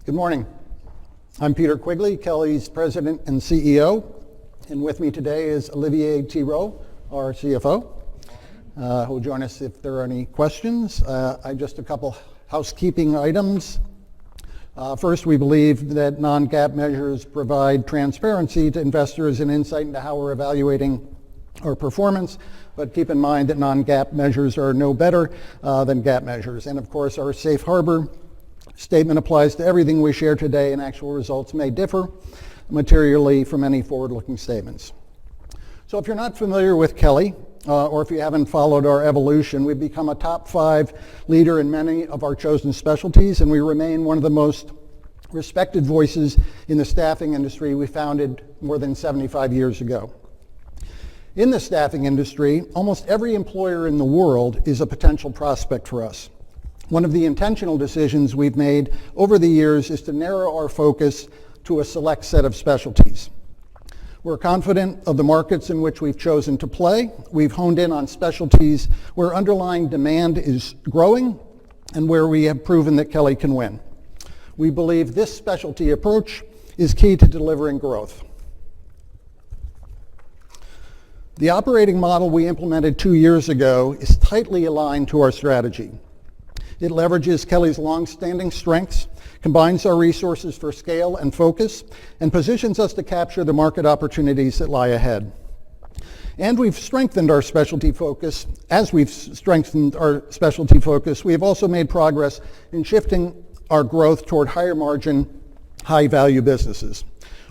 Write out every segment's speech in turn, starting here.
Good morning. I'm Peter Quigley, Kelly's President and CEO, and with me today is Olivier Thirault, our CFO, who will join us if there are any questions. Just a couple housekeeping items. First, we believe that non-GAAP measures provide transparency to investors and insight into how we're evaluating our performance, but keep in mind that non-GAAP measures are no better than GAAP measures. And of course, our safe harbor statement applies to everything we share today, and actual results may differ materially from any forward-looking statements. So if you're not familiar with Kelly, or if you haven't followed our evolution, we've become a top 5 leader in many of our chosen specialties, and we remain one of the most respected voices in the staffing industry we founded more than 75 years ago. In the staffing industry, almost every employer in the world is a potential prospect for us. One of the intentional decisions we've made over the years is to narrow our focus to a select set of specialties. We're confident of the markets in which we've chosen to play. We've honed in on specialties where underlying demand is growing and where we have proven that Kelly can win. We believe this specialty approach is key to delivering growth. The operating model we implemented 2 years ago is tightly aligned to our strategy. It leverages Kelly's long-standing strengths, combines our resources for scale and focus, and positions us to capture the market opportunities that lie ahead. And we've strengthened our specialty focus. As we've strengthened our specialty focus, we have also made progress in shifting our growth toward higher margin, high value businesses.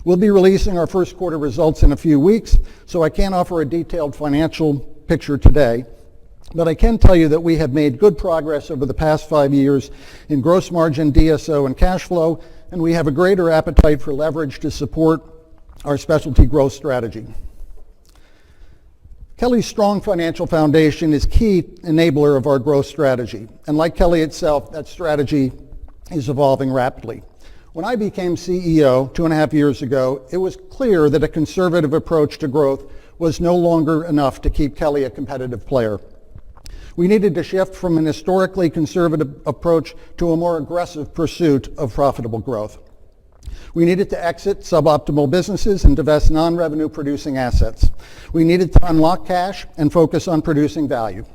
We'll be releasing our first quarter results in a few weeks, so I can't offer a detailed financial picture today. But I can tell you that we have made good progress over the past 5 years in gross margin, DSO, and cash flow, and we have a greater appetite for leverage to support our specialty growth strategy. Kelly's strong financial foundation is key enabler of our growth strategy, and like Kelly itself, that strategy is evolving rapidly. When I became CEO 2.5 years ago, it was clear that a conservative approach to growth was no longer enough to keep Kelly a competitive player. We needed to shift from an historically conservative approach to a more aggressive pursuit of profitable growth. We needed to exit suboptimal businesses and divest non-revenue producing assets. We needed to unlock cash and focus on producing value.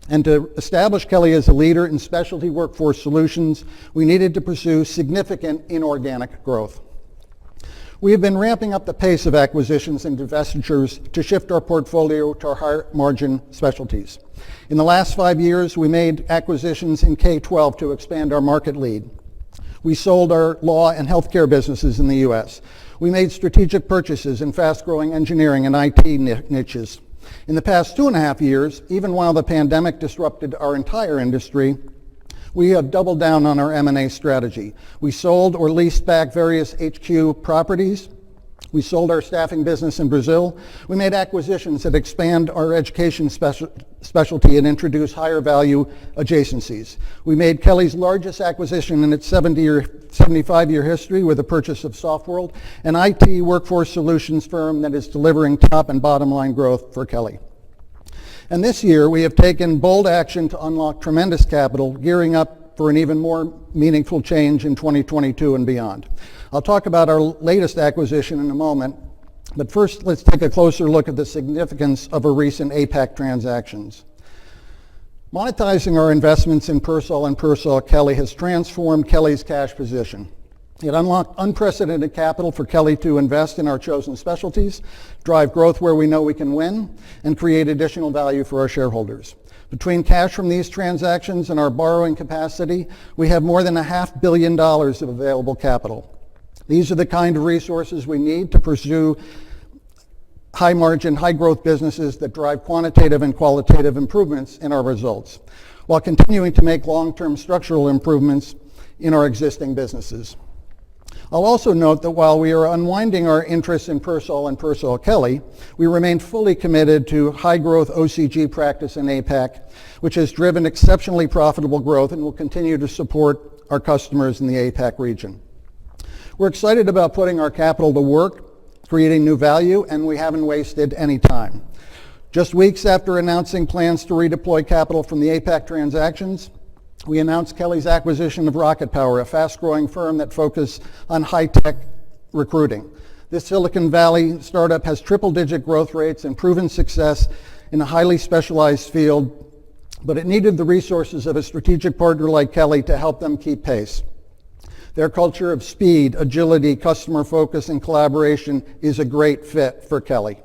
And to establish Kelly as a leader in specialty workforce solutions, we needed to pursue significant inorganic growth. We have been ramping up the pace of acquisitions and divestitures to shift our portfolio to our higher margin specialties. In the last 5 years, we made acquisitions in K-12 to expand our market lead. We sold our law and healthcare businesses in the U.S. We made strategic purchases in fast-growing engineering and IT niches. In the past 2.5 years, even while the pandemic disrupted our entire industry, we have doubled down on our M&A strategy. We sold or leased back various HQ properties. We sold our staffing business in Brazil. We made acquisitions that expand our education specialty and introduce higher value adjacencies. We made Kelly's largest acquisition in its 75-year history with the purchase of SoftWorld, an IT workforce solutions firm that is delivering top and bottom line growth for Kelly. And this year, we have taken bold action to unlock tremendous capital, gearing up for an even more meaningful change in 2022 and beyond. I'll talk about our latest acquisition in a moment, but first let's take a closer look at the significance of our recent APAC transactions. Monetizing our investments in Persol and Persol Kelly has transformed Kelly's cash position. It unlocked unprecedented capital for Kelly to invest in our chosen specialties, drive growth where we know we can win, and create additional value for our shareholders. Between cash from these transactions and our borrowing capacity, we have more than $500 million of available capital. These are the kind of resources we need to pursue high margin, high growth businesses that drive quantitative and qualitative improvements in our results, while continuing to make long-term structural improvements in our existing businesses. I'll also note that while we are unwinding our interest in Persol and Persol Kelly, we remain fully committed to high-growth OCG practice in APAC, which has driven exceptionally profitable growth and will continue to support our customers in the APAC region. We're excited about putting our capital to work, creating new value, and we haven't wasted any time. Just weeks after announcing plans to redeploy capital from the APAC transactions, we announced Kelly's acquisition of Rocket Power, a fast-growing firm that focuses on high-tech recruiting. This Silicon Valley startup has triple-digit growth rates and proven success in a highly specialized field, but it needed the resources of a strategic partner like Kelly to help them keep pace. Their culture of speed, agility, customer focus, and collaboration is a great fit for Kelly.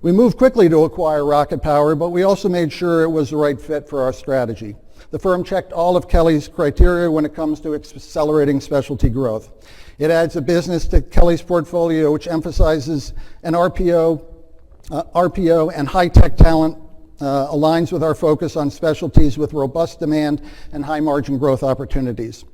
We moved quickly to acquire Rocket Power, but we also made sure it was the right fit for our strategy. The firm checked all of Kelly's criteria when it comes to accelerating specialty growth. It adds a business to Kelly's portfolio which emphasizes an RPO and high-tech talent, aligns with our focus on specialties with robust demand and high-margin growth opportunities.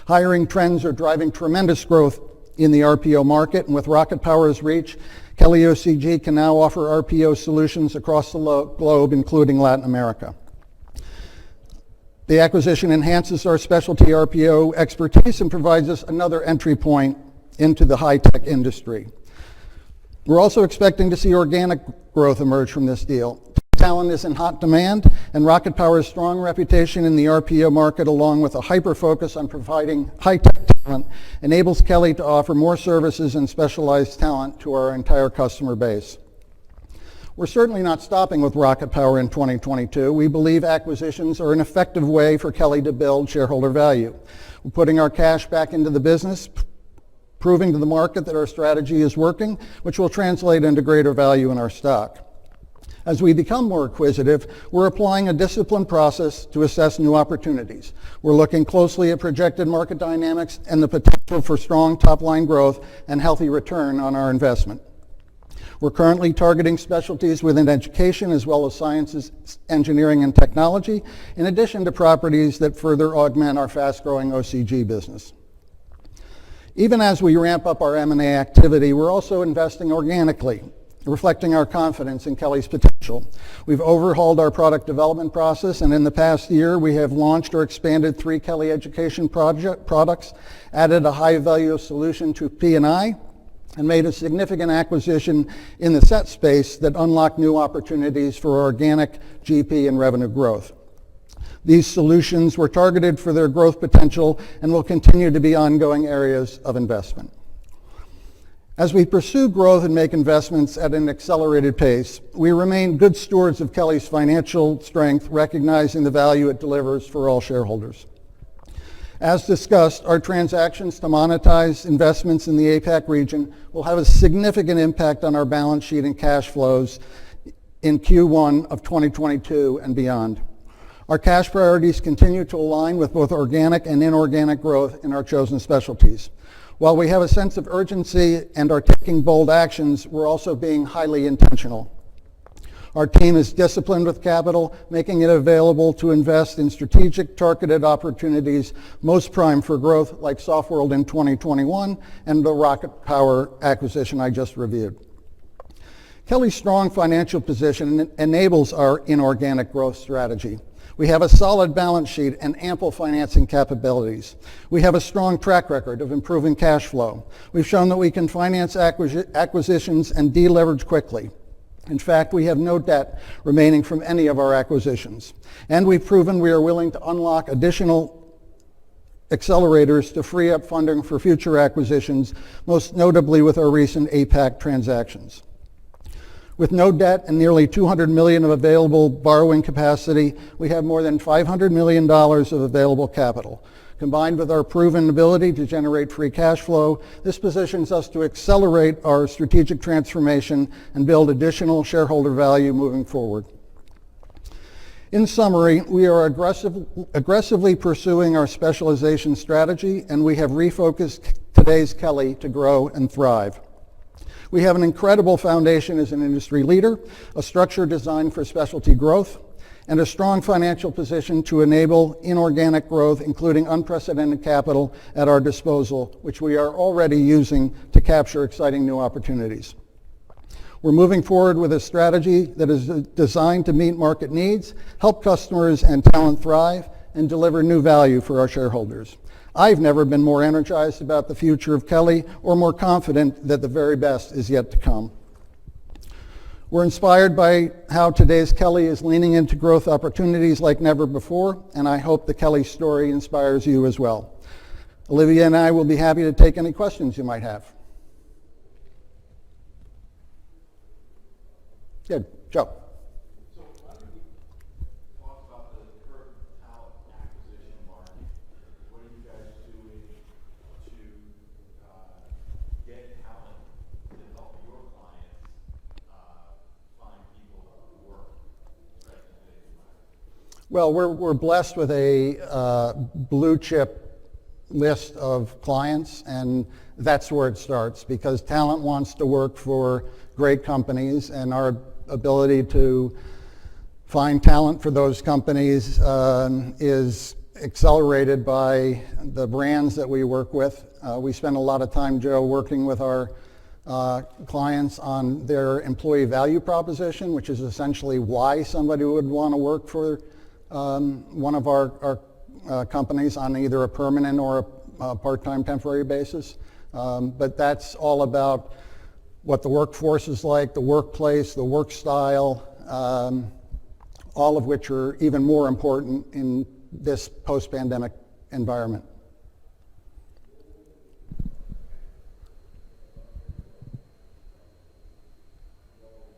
Hiring trends are driving tremendous growth in the RPO market, and with Rocket Power's reach, Kelly OCG can now offer RPO solutions across the globe, including Latin America. The acquisition enhances our specialty RPO expertise and provides us another entry point into the high-tech industry. We're also expecting to see organic growth emerge from this deal. Talent is in hot demand, and Rocket Power's strong reputation in the RPO market, along with a hyper-focus on providing high-tech talent, enables Kelly to offer more services and specialized talent to our entire customer base. We're certainly not stopping with Rocket Power in 2022. We believe acquisitions are an effective way for Kelly to build shareholder value. We're putting our cash back into the business, proving to the market that our strategy is working, which will translate into greater value in our stock. As we become more acquisitive, we're applying a disciplined process to assess new opportunities. We're looking closely at projected market dynamics and the potential for strong top-line growth and healthy return on our investment. We're currently targeting specialties within education as well as sciences, engineering, and technology, in addition to properties that further augment our fast-growing OCG business. Even as we ramp up our M&A activity, we're also investing organically, reflecting our confidence in Kelly's potential. We've overhauled our product development process, and in the past year, we have launched or expanded 3 Kelly education products, added a high-value solution to P&I, and made a significant acquisition in the SET space that unlocked new opportunities for organic GP and revenue growth. These solutions were targeted for their growth potential and will continue to be ongoing areas of investment. As we pursue growth and make investments at an accelerated pace, we remain good stewards of Kelly's financial strength, recognizing the value it delivers for all shareholders. As discussed, our transactions to monetize investments in the APAC region will have a significant impact on our balance sheet and cash flows in Q1 of 2022 and beyond. Our cash priorities continue to align with both organic and inorganic growth in our chosen specialties. While we have a sense of urgency and are taking bold actions, we're also being highly intentional. Our team is disciplined with capital, making it available to invest in strategic, targeted opportunities most primed for growth, like Softworld in 2021 and the Rocket Power acquisition I just reviewed. Kelly's strong financial position enables our inorganic growth strategy. We have a solid balance sheet and ample financing capabilities. We have a strong track record of improving cash flow. We've shown that we can finance acquisitions and deleverage quickly. In fact, we have no debt remaining from any of our acquisitions. And we've proven we are willing to unlock additional accelerators to free up funding for future acquisitions, most notably with our recent APAC transactions. With no debt and nearly $200 million of available borrowing capacity, we have more than $500 million of available capital. Combined with our proven ability to generate free cash flow, this positions us to accelerate our strategic transformation and build additional shareholder value moving forward. In summary, we are aggressively pursuing our specialization strategy, and we have refocused today's Kelly to grow and thrive. We have an incredible foundation as an industry leader, a structure designed for specialty growth, and a strong financial position to enable inorganic growth, including unprecedented capital at our disposal, which we are already using to capture exciting new opportunities. We're moving forward with a strategy that is designed to meet market needs, help customers and talent thrive, and deliver new value for our shareholders. I've never been more energized about the future of Kelly or more confident that the very best is yet to come. We're inspired by how today's KELYA is leaning into growth opportunities like never before, and I hope the KELYA story inspires you as well. Olivia and I will be happy to take any questions you might have. Good. Joe. So why don't we talk about the current talent acquisition market? What are you guys doing to get talent to help your clients find people to work right in today's environment? Well, we're blessed with a blue chip list of clients, and that's where it starts, because talent wants to work for great companies, and our ability to find talent for those companies is accelerated by the brands that we work with. We spend a lot of time, Joe, working with our clients on their employee value proposition, which is essentially why somebody would want to work for one of our companies on either a permanent or a part-time temporary basis. But that's all about what the workforce is like, the workplace, the work style, all of which are even more important in this post-pandemic environment.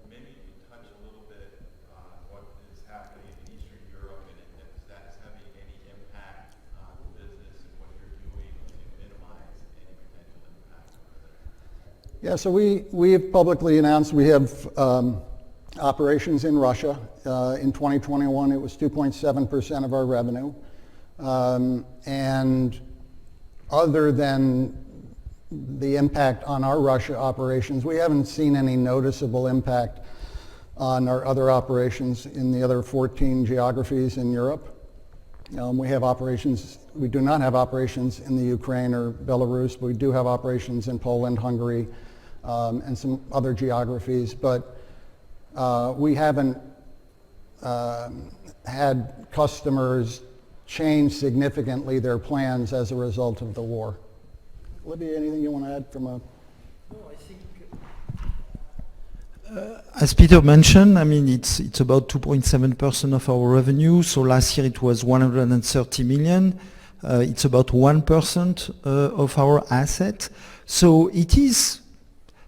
Maybe you can touch a little bit on what is happening in Eastern Europe and if that's having any impact on the business and what you're doing to minimize any potential impact over there. Yeah, so we have publicly announced we have operations in Russia. In 2021, it was 2.7% of our revenue. And other than the impact on our Russia operations, we haven't seen any noticeable impact on our other operations in the other 14 geographies in Europe. We have operations, we do not have operations in the Ukraine or Belarus, but we do have operations in Poland, Hungary, and some other geographies. But we haven't had customers change significantly their plans as a result of the war. Olivia, anything you want to add from a... No, I think, as Peter mentioned, I mean, it's about 2.7% of our revenue. So last year it was 130 million. It's about 1% of our asset. So it is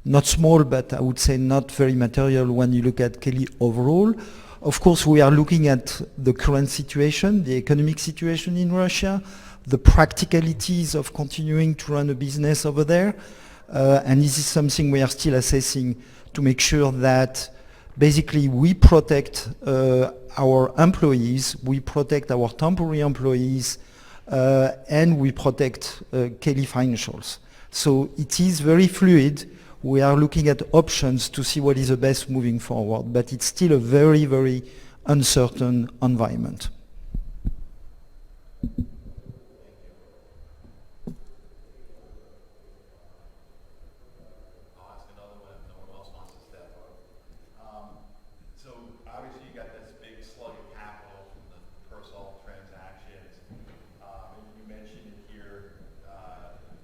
not small, but I would say not very material when you look at KELYA overall. Of course, we are looking at the current situation, the economic situation in Russia, the practicalities of continuing to run a business over there. And this is something we are still assessing to make sure that basically we protect our employees, we protect our temporary employees, and we protect KELYA financials. So it is very fluid. We are looking at options to see what is the best moving forward, but it's still a very, very uncertain environment. I'll ask another one if no one else wants to step up. So obviously you got this big slug of capital from the personal transactions. And you mentioned it here,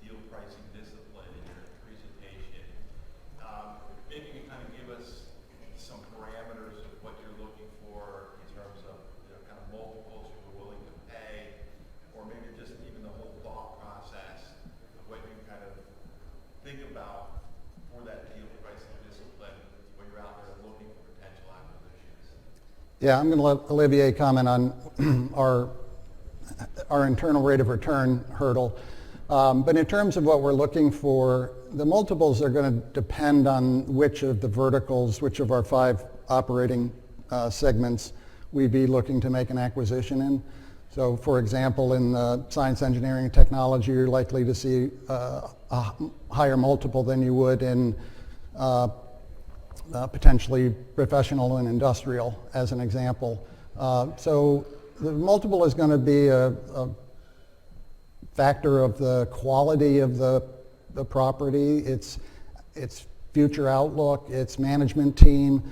deal pricing discipline in your presentation. Maybe you can kind of give us some parameters of what you're looking for in terms of kind of multiples you're willing to pay, or maybe just even the whole thought process of what you kind of think about for that deal pricing discipline when you're out there looking for potential acquisitions. Yeah, I'm going to let Olivier comment on our internal rate of return hurdle. But in terms of what we're looking for, the multiples are going to depend on which of the verticals, which of our 5 operating segments we'd be looking to make an acquisition in. So for example, in science, engineering, and technology, you're likely to see a higher multiple than you would in potentially professional and industrial, as an example. So the multiple is going to be a factor of the quality of the property, its future outlook, its management team,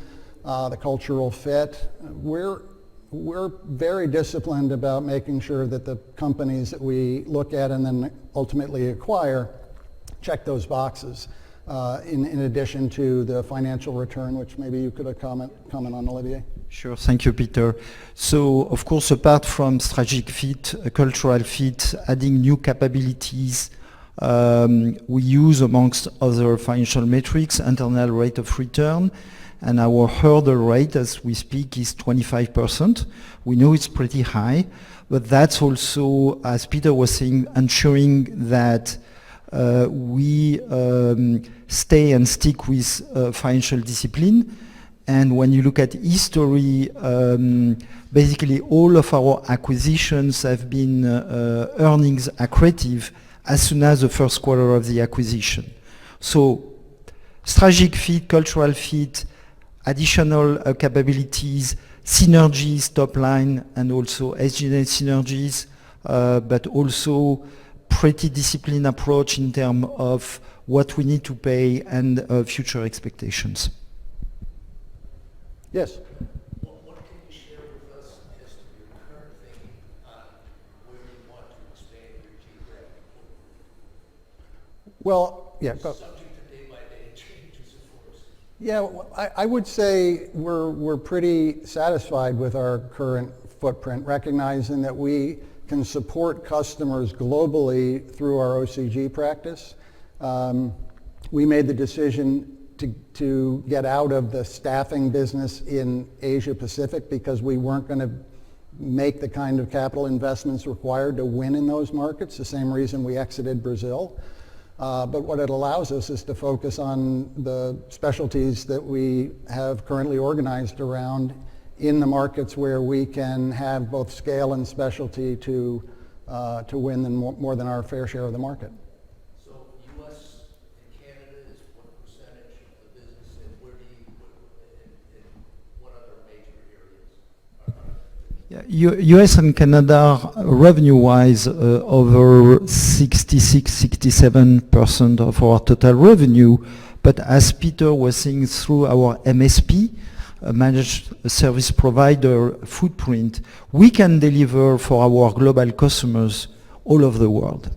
the cultural fit. We're very disciplined about making sure that the companies that we look at and then ultimately acquire check those boxes. in addition to the financial return, which maybe you could comment on, Olivier. Sure, thank you, Peter. So, of course, apart from strategic fit, cultural fit, adding new capabilities, we use, amongst other financial metrics, internal rate of return, and our hurdle rate, as we speak, is 25%. We know it's pretty high, but that's also, as Peter was saying, ensuring that we stay and stick with financial discipline. And when you look at history, basically all of our acquisitions have been earnings accretive as soon as the first quarter of the acquisition. So strategic fit, cultural fit, additional capabilities, synergies, top line, and also SG&A synergies, but also pretty disciplined approach in terms of what we need to pay and future expectations. Yes? What can you share with us as to your current thinking on where you want to expand your geographic footprint? Well, yeah. Go. Subject to day-by-day changes, of course. Yeah, I would say we're pretty satisfied with our current footprint, recognizing that we can support customers globally through our OCG practice. We made the decision to get out of the staffing business in Asia Pacific because we weren't going to make the kind of capital investments required to win in those markets, the same reason we exited Brazil. But what it allows us is to focus on the specialties that we have currently organized around in the markets where we can have both scale and specialty to win more than our fair share of the market. So U.S. and Canada is what percentage of the business, and where do you, and what other major areas? Yeah, US and Canada, revenue-wise, over 66-67% of our total revenue. But as Peter was saying, through our MSP, managed service provider footprint, we can deliver for our global customers all over the world.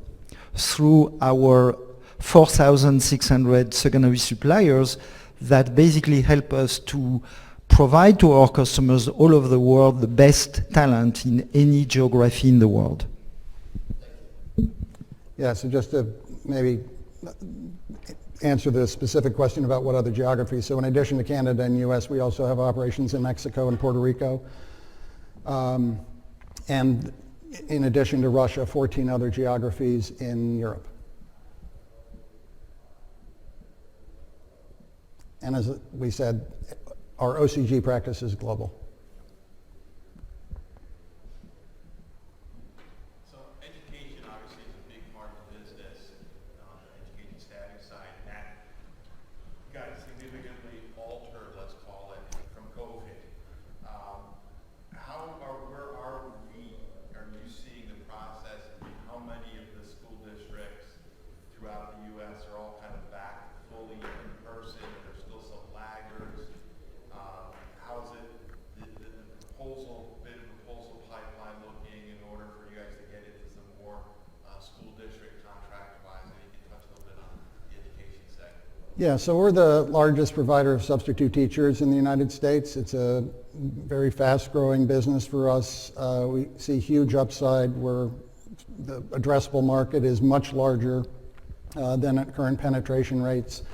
Through our 4,600 secondary suppliers that basically help us to provide to our customers all over the world the best talent in any geography in the world. Yeah, so just to maybe answer the specific question about what other geographies. So in addition to Canada and US, we also have operations in Mexico and Puerto Rico. And in addition to Russia, 14 other geographies in Europe. And as we said, our OCG practice is global. So education obviously is a big part of the business, the education staffing side. That got significantly altered, let's call it, from COVID. Where are we? Are you seeing the process? How many of the school districts throughout the U.S. are all kind of back fully in person? There's still some laggers. How's it, the proposal pipeline looking in order for you guys to get into some more school district contract-wise? And you can touch a little bit on the education sector. Yeah, so we're the largest provider of substitute teachers in the United States. It's a very fast-growing business for us. We see huge upside where the addressable market is much larger than at current penetration rates.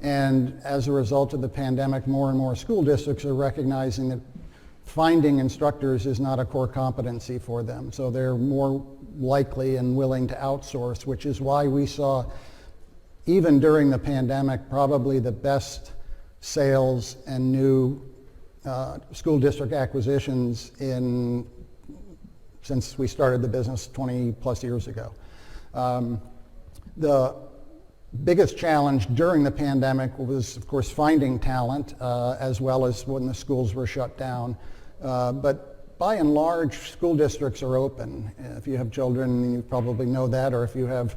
And as a result of the pandemic, more and more school districts are recognizing that finding instructors is not a core competency for them. So they're more likely and willing to outsource, which is why we saw, even during the pandemic, probably the best sales and new school district acquisitions since we started the business 20 plus years ago. The biggest challenge during the pandemic was, of course, finding talent, as well as when the schools were shut down. But by and large, school districts are open. If you have children, you probably know that, or if you have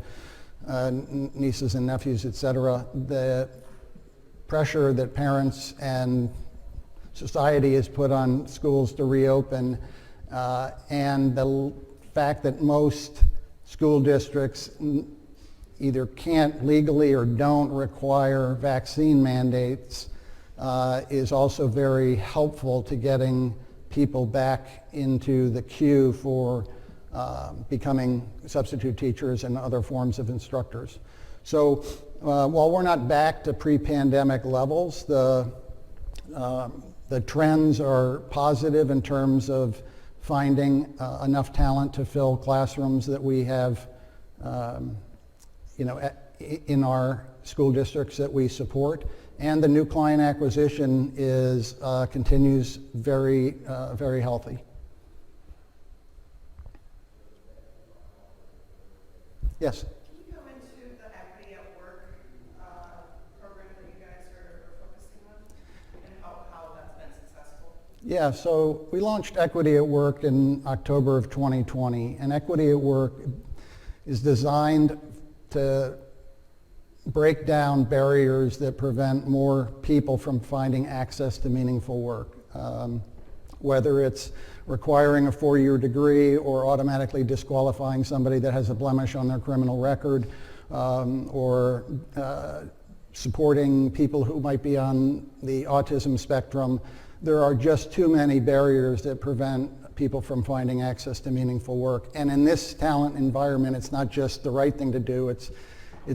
nieces and nephews, et cetera, the pressure that parents and society has put on schools to reopen, and the fact that most school districts either can't legally or don't require vaccine mandates is also very helpful to getting people back into the queue for becoming substitute teachers and other forms of instructors. So while we're not back to pre-pandemic levels, the trends are positive in terms of finding enough talent to fill classrooms that we have in our school districts that we support. And the new client acquisition continues very, very healthy. Yes? Can you go into the Equity at Work program that you guys are focusing on and how that's been successful? Yeah, so we launched Equity at Work in October of 2020, and Equity at Work is designed to break down barriers that prevent more people from finding access to meaningful work, whether it's requiring a 4-year degree or automatically disqualifying somebody that has a blemish on their criminal record, or supporting people who might be on the autism spectrum. There are just too many barriers that prevent people from finding access to meaningful work. And in this talent environment, it's not just the right thing to do, it's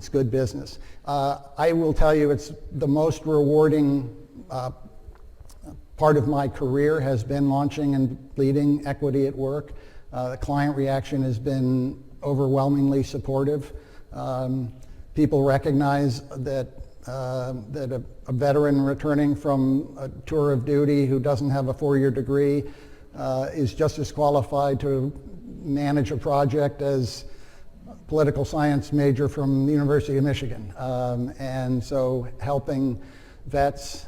good business. I will tell you it's the most rewarding part of my career has been launching and leading Equity at Work. The client reaction has been overwhelmingly supportive. People recognize that a veteran returning from a tour of duty who doesn't have a 4-year degree is just as qualified to manage a project as a political science major from the University of Michigan. And so helping vets,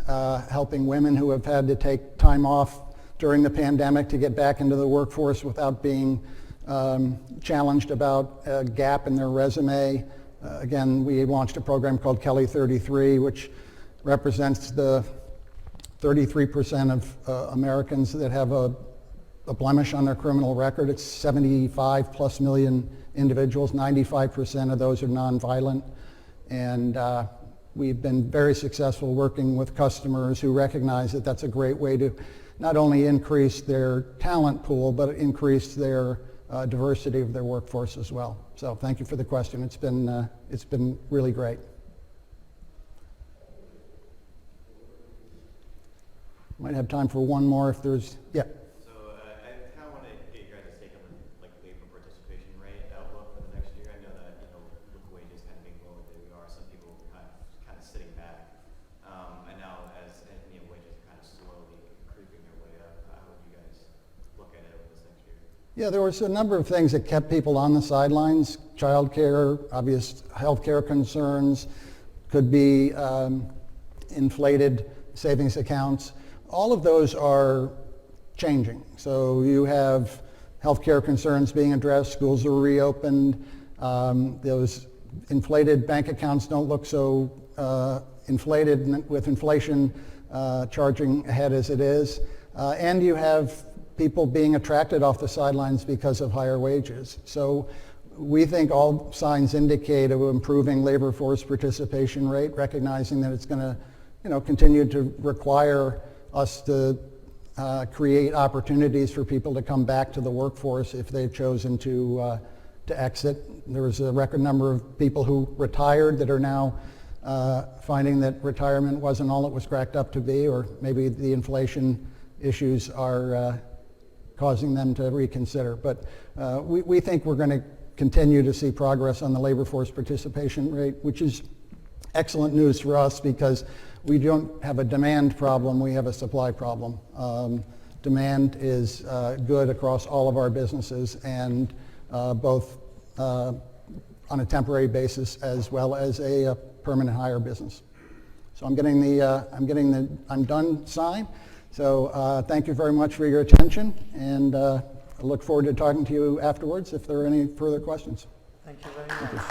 helping women who have had to take time off during the pandemic to get back into the workforce without being challenged about a gap in their resume. Again, we launched a program called KELYA 33, which represents the 33% of Americans that have a blemish on their criminal record. It's 75 plus million individuals. 95% of those are nonviolent. And we've been very successful working with customers who recognize that that's a great way to not only increase their talent pool, but increase their diversity of their workforce as well. So thank you for the question. It's been really great. Might have time for one more if there's, yeah. So I kind of want to get your guys' take on the labor participation rate outlook for the next year. I know that with wages kind of being lower than we are, some people kind of sitting back. And now as wages kind of slowly creeping their way up, how would you guys look at it over this next year? Yeah, there was a number of things that kept people on the sidelines. Childcare, obvious healthcare concerns, could be inflated savings accounts. All of those are changing. So you have healthcare concerns being addressed, schools are reopened, those inflated bank accounts don't look so inflated with inflation charging ahead as it is. And you have people being attracted off the sidelines because of higher wages. So we think all signs indicate an improving labor force participation rate, recognizing that it's going to continue to require us to create opportunities for people to come back to the workforce if they've chosen to exit. There was a record number of people who retired that are now finding that retirement wasn't all it was cracked up to be, or maybe the inflation issues are causing them to reconsider. But we think we're going to continue to see progress on the labor force participation rate, which is excellent news for us because we don't have a demand problem, we have a supply problem. Demand is good across all of our businesses, and both on a temporary basis as well as a permanent hire business. So I'm getting the I'm done sign. So thank you very much for your attention, and I look forward to talking to you afterwards if there are any further questions. Thank you very much.